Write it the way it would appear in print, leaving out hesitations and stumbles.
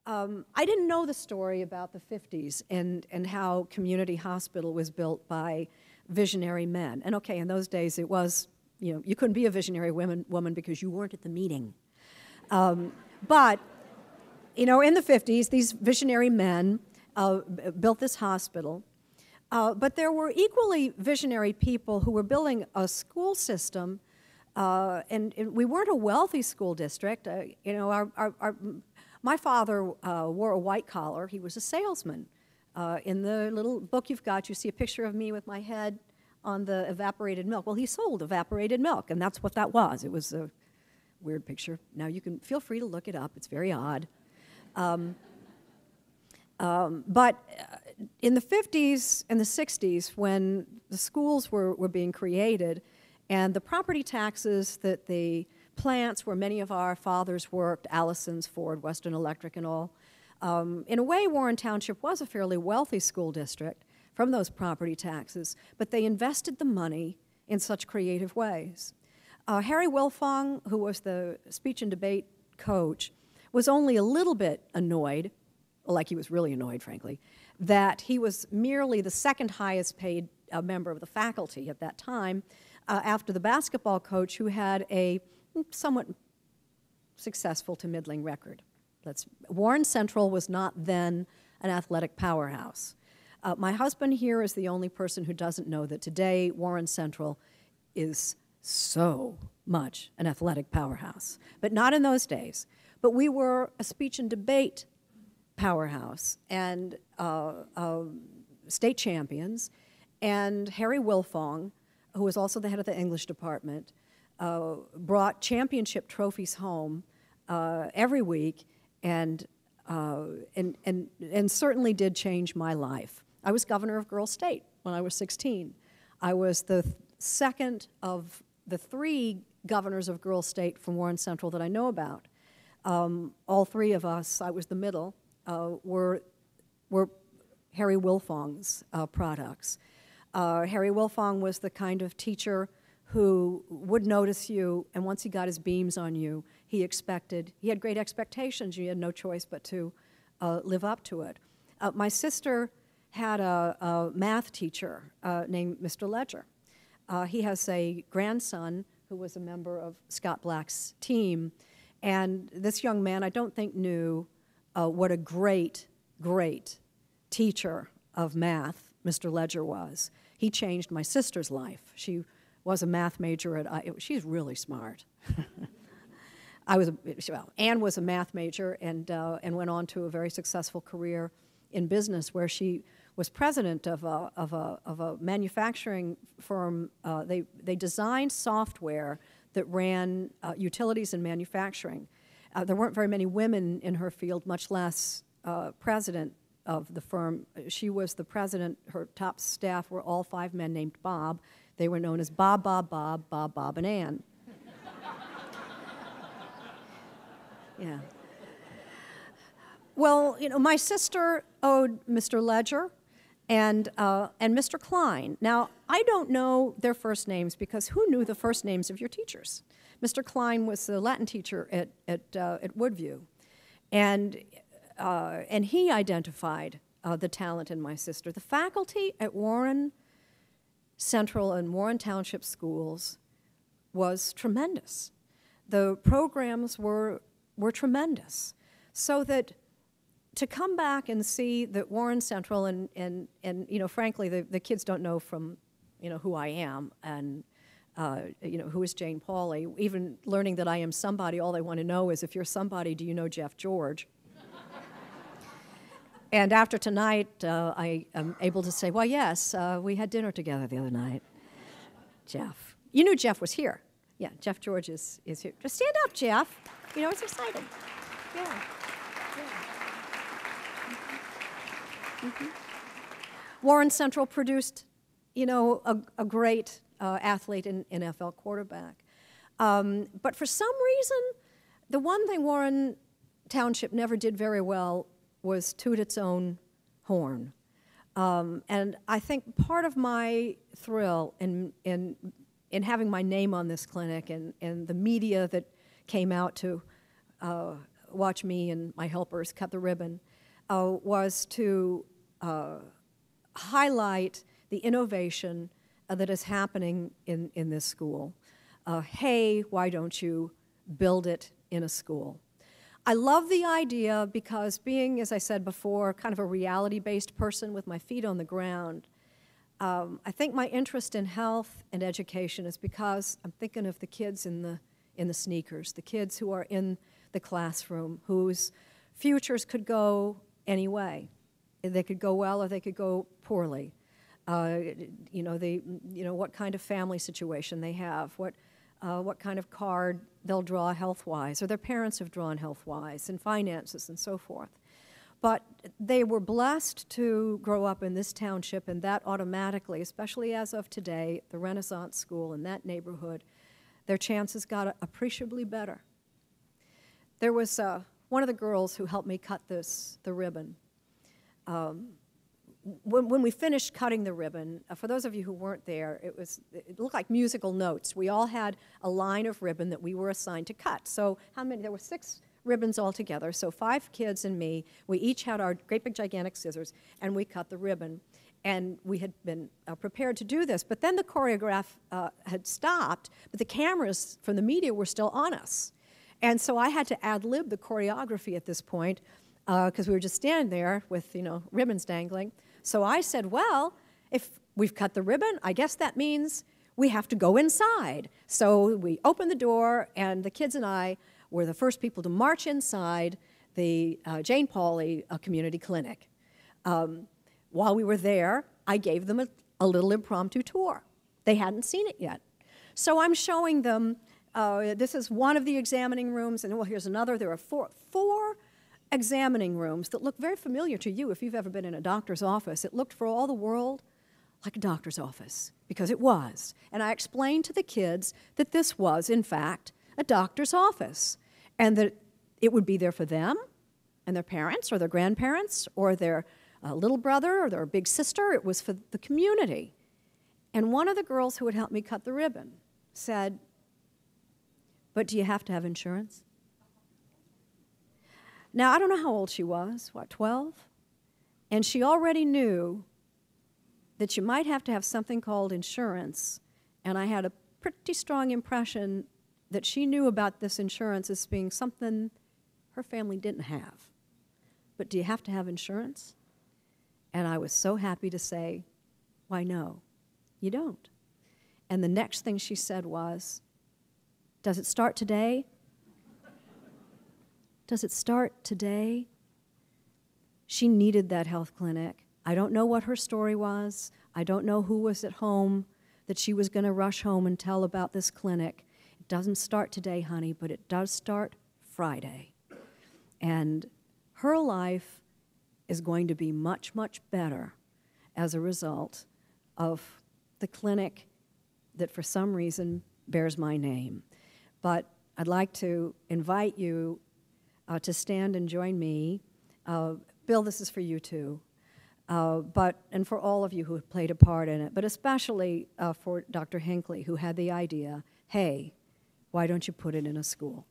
I didn't know the story about the 50s and how Community Hospital was built by visionary men. And okay, in those days it was, you know, you couldn't be a visionary woman because you weren't at the meeting. But, you know, in the 50s, these visionary men built this hospital. But there were equally visionary people who were building a school system, and we weren't a wealthy school district. You know, my father wore a white collar. He was a salesman. In the little book you've got, you see a picture of me with my head on the evaporated milk. Well, he sold evaporated milk, and that's what that was. It was a weird picture. Now, you can feel free to look it up. It's very odd. But in the 50s and the 60s, when the schools were being created, and the property taxes that the plants where many of our fathers worked, Allison's, Ford, Western Electric, and all, in a way, Warren Township was a fairly wealthy school district from those property taxes, but they invested the money in such creative ways. Harry Wilfong, who was the speech and debate coach, was only a little bit annoyed, like he was really annoyed, frankly, that he was merely the second highest paid member of the faculty at that time, after the basketball coach who had a somewhat successful to middling record. Warren Central was not then an athletic powerhouse. My husband here is the only person who doesn't know that today Warren Central is so much an athletic powerhouse, but not in those days. But we were a speech and debate powerhouse and state champions, and Harry Wilfong, who was also the head of the English department, brought championship trophies home every week, and certainly did change my life. I was governor of Girls State when I was 16. I was the second of the 3 governors of Girls State from Warren Central that I know about. All 3 of us, I was the middle, were Harry Wilfong's products. Harry Wilfong was the kind of teacher who would notice you, and once he got his beams on you, he had great expectations. You had no choice but to live up to it. My sister had a math teacher named Mr. Ledger. He has a grandson who was a member of Scott Black's team, and this young man I don't think knew what a great, great teacher of math Mr. Ledger was. He changed my sister's life. She was a math major she's really smart. Anne was a math major and went on to a very successful career in business where she was president of a manufacturing firm. They designed software that ran utilities and manufacturing. There weren't very many women in her field, much less president of the firm. She was the president. Her top staff were all 5 men named Bob. They were known as Bob, Bob, Bob, Bob, Bob, and Ann. Yeah. Well, you know, my sister owed Mr. Ledger and Mr. Klein. Now, I don't know their first names because who knew the first names of your teachers? Mr. Klein was the Latin teacher at Woodview, and he identified the talent in my sister. The faculty at Warren Central and Warren Township schools was tremendous. The programs were tremendous, so that to come back and see that Warren Central and you know, frankly, the kids don't know from, you know, who I am and you know, who is Jane Pauley. Even learning that I am somebody, all they want to know is, if you're somebody, do you know Jeff George? And after tonight, I am able to say, well, yes, we had dinner together the other night. Jeff. You knew Jeff was here. Yeah, Jeff George is here. Just stand up, Jeff. You know, it's exciting. Yeah. Mm-hmm. Warren Central produced, you know, a great athlete and NFL quarterback. But for some reason, the one thing Warren Township never did very well was toot its own horn. And I think part of my thrill in having my name on this clinic and the media that came out to watch me and my helpers cut the ribbon was to highlight the innovation that is happening in this school. Hey, why don't you build it in a school? I love the idea because being, as I said before, kind of a reality-based person with my feet on the ground, I think my interest in health and education is because I'm thinking of the kids in the sneakers, the kids who are in the classroom, whose futures could go any way. They could go well or they could go poorly. What kind of family situation they have, what kind of card they'll draw health-wise, or their parents have drawn health-wise, and finances and so forth. But they were blessed to grow up in this township, and that automatically, especially as of today, the Renaissance School in that neighborhood, their chances got appreciably better. There was one of the girls who helped me cut the ribbon. When we finished cutting the ribbon, for those of you who weren't there, it looked like musical notes. We all had a line of ribbon that we were assigned to cut. So how many? There were 6 ribbons altogether, so 5 kids and me. We each had our great big gigantic scissors, and we cut the ribbon. And we had been prepared to do this, but then the choreograph had stopped, but the cameras from the media were still on us. And so I had to ad-lib the choreography at this point, because we were just standing there with, ribbons dangling. So I said, well, if we've cut the ribbon, I guess that means we have to go inside. So we opened the door, and the kids and I were the first people to march inside the Jane Pauley Community Clinic. While we were there, I gave them a little impromptu tour. They hadn't seen it yet. So I'm showing them, this is one of the examining rooms, and well, here's another. There are four examining rooms that look very familiar to you if you've ever been in a doctor's office. It looked for all the world like a doctor's office, because it was. And I explained to the kids that this was, in fact, a doctor's office, and that it would be there for them and their parents or their grandparents or their little brother or their big sister. It was for the community. And one of the girls who had helped me cut the ribbon said, but do you have to have insurance? Now, I don't know how old she was, 12? And she already knew that you might have to have something called insurance, and I had a pretty strong impression that she knew about this insurance as being something her family didn't have. But do you have to have insurance? And I was so happy to say, why no, you don't. And the next thing she said was, does it start today? Does it start today? She needed that health clinic. I don't know what her story was. I don't know who was at home that she was going to rush home and tell about this clinic. It doesn't start today, honey, but it does start Friday. And her life is going to be much, much better as a result of the clinic that for some reason bears my name. But I'd like to invite you to stand and join me. Bill, this is for you too. And for all of you who have played a part in it, but especially for Dr. Hinckley, who had the idea, hey, why don't you put it in a school?